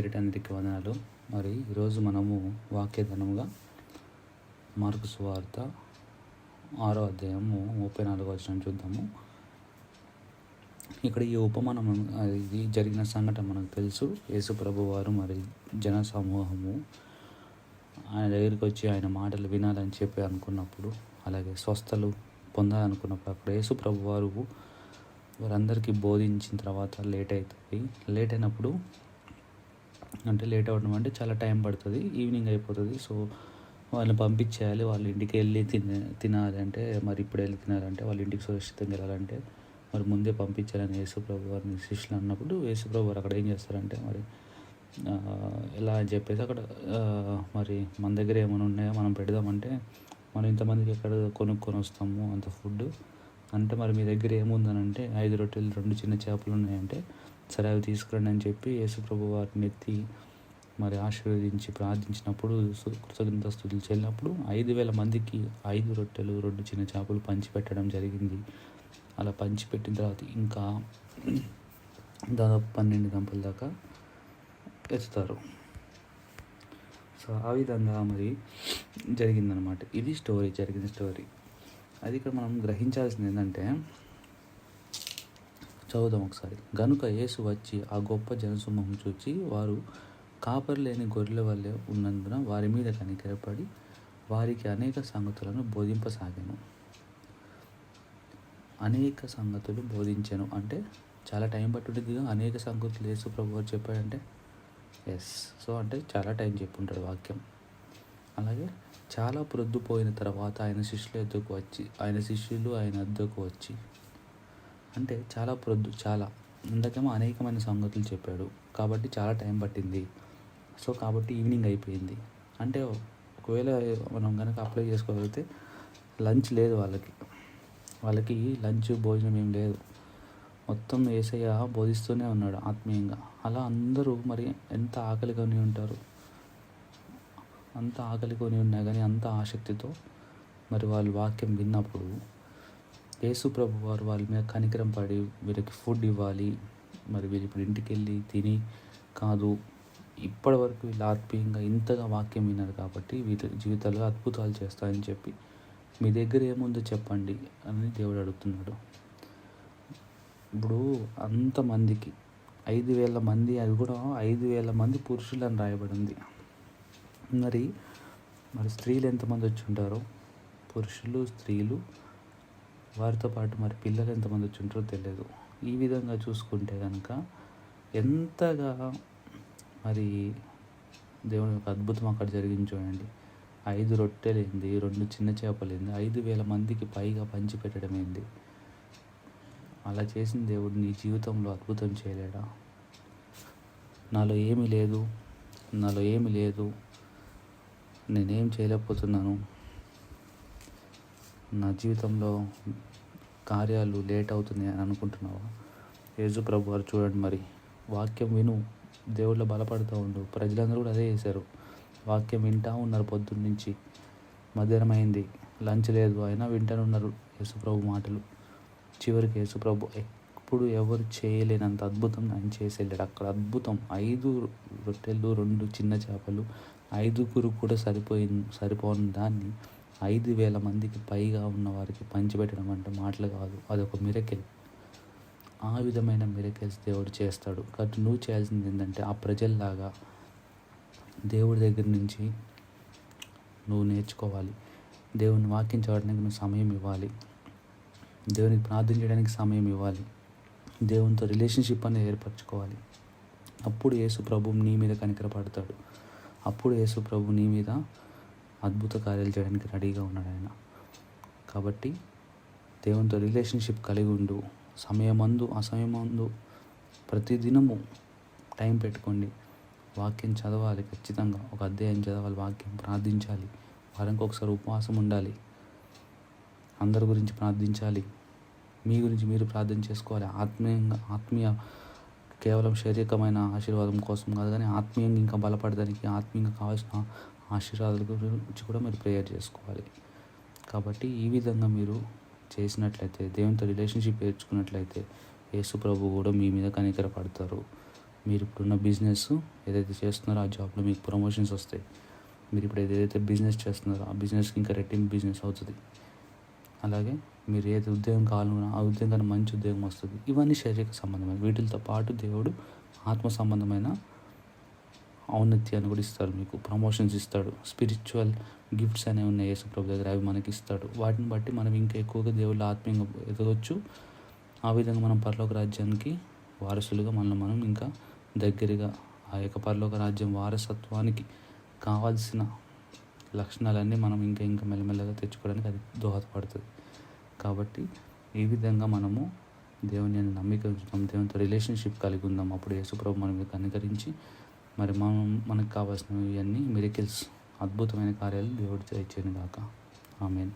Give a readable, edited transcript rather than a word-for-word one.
అందరికీ వందనాలు. మరి ఈరోజు మనము వాక్యధనముగా మార్కు సువార్త 6వ అధ్యాయము 34వ వచనం చూద్దాము. ఇక్కడ ఈ ఉపమానం ఇది జరిగిన సంఘటన మనకు తెలుసు. యేసు ప్రభు వారు మరి జన సమూహము ఆయన దగ్గరికి వచ్చి ఆయన మాటలు వినాలని చెప్పి అనుకున్నప్పుడు, అలాగే స్వస్థలు పొందాలనుకున్నప్పుడు అక్కడ యేసు ప్రభు వారు వారందరికీ బోధించిన తర్వాత లేట్ అవుతుంది. లేట్ అయినప్పుడు లేట్ అవ్వడం అంటే చాలా టైం పడుతుంది, ఈవినింగ్ అయిపోతుంది. సో వాళ్ళని పంపించేయాలి, వాళ్ళ ఇంటికి వెళ్ళి తినాలి అంటే మరి ఇప్పుడు వెళ్ళి తినాలంటే వాళ్ళ ఇంటికి సురక్షితంగా వెళ్ళాలంటే మరి ముందే పంపించాలని యేసుప్రభు వారిని శిష్యులు అన్నప్పుడు యేసుప్రభు వారు అక్కడ ఏం చేస్తారంటే మరి ఎలా అని చెప్పేసి అక్కడ మరి మన దగ్గర ఏమైనా ఉన్నాయో మనం పెడదామంటే మనం ఇంతమందికి ఎక్కడ కొనుక్కొని వస్తాము అంత ఫుడ్ అంటే మరి మీ దగ్గర ఏముందని అంటే 5 రొట్టెలు 2 చిన్న చేపలు ఉన్నాయంటే సరే అవి తీసుకురండి అని చెప్పి యేసుప్రభు వారిని ఎత్తి మరి ఆశీర్వదించి ప్రార్థించినప్పుడు కృతజ్ఞతాస్తుతులు చెల్లినప్పుడు 5,000 మందికి 5 రొట్టెలు 2 చిన్న చేపలు పంచిపెట్టడం జరిగింది. అలా పంచిపెట్టిన తర్వాత ఇంకా దాదాపు 12 గంపల దాకా ఎత్తుతారు. సో ఆ విధంగా మరి జరిగిందనమాట. ఇది జరిగిన స్టోరీ. అది ఇక్కడ మనం గ్రహించాల్సింది ఏంటంటే, చదువుదాం ఒకసారి. గనుక యేసు వచ్చి ఆ గొప్ప జనసమూహం చూచి వారు కాపరి లేని గొర్రెల వల్లే ఉన్నందున వారి మీద కనికరపడి వారికి అనేక సంగతులను బోధింపసాగాను. అనేక సంగతులు బోధించాను అంటే చాలా టైం పట్టుడిగా అనేక సంగతులు యేసు ప్రభు వారు చెప్పాడంటే సో అంటే చాలా టైం చెప్పుంటాడు వాక్యం. అలాగే చాలా ప్రొద్దుపోయిన తర్వాత ఆయన శిష్యులు ఆయన వద్దకు వచ్చి అంటే చాలా ఇందాకేమో అనేకమైన సంగతులు చెప్పాడు కాబట్టి చాలా టైం పట్టింది. సో కాబట్టి ఈవినింగ్ అయిపోయింది. అంటే ఒకవేళ మనం కనుక అప్లై చేసుకోగలిగితే లంచ్ లేదు, వాళ్ళకి లంచ్ భోజనం ఏం లేదు. మొత్తం యేసయ్య బోధిస్తూనే ఉన్నాడు ఆత్మీయంగా. అలా అందరూ మరి ఎంత ఆకలికొని ఉంటారు, అంత ఆకలికొని ఉన్నా కానీ అంత ఆసక్తితో మరి వాళ్ళు వాక్యం విన్నప్పుడు యేసు ప్రభు వారు వాళ్ళ మీద కనికరం పడి వీరికి ఫుడ్ ఇవ్వాలి, మరి వీళ్ళు ఇప్పుడు ఇంటికి వెళ్ళి తిని కాదు, ఇప్పటి వరకు వీళ్ళు ఆత్మీయంగా ఇంతగా వాక్యం విన్నారు కాబట్టి వీళ్ళ జీవితాల్లో అద్భుతాలు చేస్తారని చెప్పి మీ దగ్గర ఏముందో చెప్పండి అని దేవుడు అడుగుతున్నాడు. ఇప్పుడు అంతమందికి 5,000 మంది, అది కూడా 5,000 మంది పురుషులని రాయబడింది. మరి స్త్రీలు ఎంతమంది వచ్చి ఉంటారో, పురుషులు స్త్రీలు వారితో పాటు మరి పిల్లలు ఎంతమంది వచ్చి ఉంటారో తెలియదు. ఈ విధంగా చూసుకుంటే కనుక ఎంతగా మరి దేవుని యొక్క అద్భుతం అక్కడ జరిగింది చూడండి. 5 రొట్టెలు ఏంది, 2 చిన్న చేపలు ఏంది, 5,000 మందికి పైగా పంచిపెట్టడం ఏంది. అలా చేసిన దేవుడు నీ జీవితంలో అద్భుతం చేయలేడా? నాలో ఏమీ లేదు, నేనేం చేయలేకపోతున్నాను, నా జీవితంలో కార్యాలు లేట్ అవుతున్నాయి అని అనుకుంటున్నావా? యేసు ప్రభు వారు చూడండి, మరి వాక్యం విను, దేవుళ్ళ బలపడుతూ ఉండు. ప్రజలందరూ కూడా అదే చేశారు, వాక్యం వింటూ ఉన్నారు. పొద్దున్న నుంచి మధ్యాహ్నం అయింది, లంచ్ లేదు, అయినా వింటూనే ఉన్నారు యేసు ప్రభు మాటలు. చివరికి యేసు ప్రభు ఎప్పుడు ఎవరు చేయలేనంత అద్భుతం ఆయన చేసి వెళ్ళాడు. అక్కడ అద్భుతం 5 రొట్టెలు 2 చిన్న చేపలు 5గురు కూడా సరిపోని దాన్ని 5,000 మందికి పైగా ఉన్న వారికి పంచిపెట్టడం అంటే మాటలు కాదు, అదొక మిరకిల్. ఆ విధమైన మిరకిల్స్ దేవుడు చేస్తాడు. కాబట్టి నువ్వు చేయాల్సింది ఏంటంటే ఆ ప్రజల్లాగా దేవుడి దగ్గర నుంచి నువ్వు నేర్చుకోవాలి. దేవుని వాక్యం చదవడానికి నువ్వు సమయం ఇవ్వాలి, దేవునికి ప్రార్థన చేయడానికి సమయం ఇవ్వాలి, దేవునితో రిలేషన్షిప్ అనేది ఏర్పరచుకోవాలి. అప్పుడు యేసు ప్రభు నీ మీద కనికరపడతాడు. అప్పుడు యేసు ప్రభు నీ మీద అద్భుత కార్యాలు చేయడానికి రెడీగా ఉన్నాడు ఆయన. కాబట్టి దేవునితో రిలేషన్షిప్ కలిగి ఉండు. అసమయమందు ప్రతిదినము టైం పెట్టుకోండి. వాక్యం చదవాలి, ఖచ్చితంగా ఒక అధ్యాయం చదవాలి, వాక్యం ప్రార్థించాలి, వారానికి ఒకసారి ఉపవాసం ఉండాలి, అందరి గురించి ప్రార్థించాలి, మీ గురించి మీరు ప్రార్థన చేసుకోవాలి. ఆత్మీయ కేవలం శారీరకమైన ఆశీర్వాదం కోసం కాదు, కానీ ఆత్మీయంగా ఇంకా బలపడడానికి, ఆత్మీయంగా కావాల్సిన ఆశీర్వాదాల గురించి కూడా మీరు ప్రేయర్ చేసుకోవాలి. కాబట్టి ఈ విధంగా మీరు చేసినట్లయితే, దేవునితో రిలేషన్షిప్ ఏర్చుకున్నట్లయితే యేసు ప్రభు కూడా మీ మీద కనికరపడతారు. మీరు ఇప్పుడున్న బిజినెస్ ఏదైతే చేస్తున్నారో ఆ జాబ్లో మీకు ప్రమోషన్స్ వస్తాయి. మీరు ఇప్పుడు ఏదైతే బిజినెస్ చేస్తున్నారో ఆ బిజినెస్కి ఇంకా రెట్టింపు బిజినెస్ అవుతుంది. అలాగే మీరు ఏది ఉద్యోగం కావాలన్నా ఆ ఉద్యోగం కన్నా మంచి ఉద్యోగం వస్తుంది. ఇవన్నీ శారీరక సంబంధమైన. వీటితో పాటు దేవుడు ఆత్మ సంబంధమైన ఔన్నత్యాన్ని కూడా ఇస్తాడు, మీకు ప్రమోషన్స్ ఇస్తాడు. స్పిరిచువల్ గిఫ్ట్స్ అనేవి ఉన్నాయి యేసు ప్రభు దగ్గర, అవి మనకి ఇస్తాడు. వాటిని బట్టి మనం ఇంకా ఎక్కువగా దేవుళ్ళు ఆత్మీయంగా ఎదగొచ్చు. ఆ విధంగా మనం పరలోక రాజ్యానికి వారసులుగా మనం ఇంకా దగ్గరగా ఆ యొక్క పరలోక రాజ్యం వారసత్వానికి కావాల్సిన లక్షణాలన్నీ మనం ఇంకా మెల్లమెల్లగా తెచ్చుకోవడానికి అది దోహదపడుతుంది. కాబట్టి ఈ విధంగా మనము దేవుని నమ్మిక ఉంచుతాం, దేవునితో రిలేషన్షిప్ కలిగి ఉందాం. అప్పుడు యేసుప్రభు మన మీద కనికరించి మరి మనకు కావాల్సినవి ఇవన్నీ మిరకిల్స్, అద్భుతమైన కార్యాలు దేవుడు దయచేయను గాక. ఆమేన్.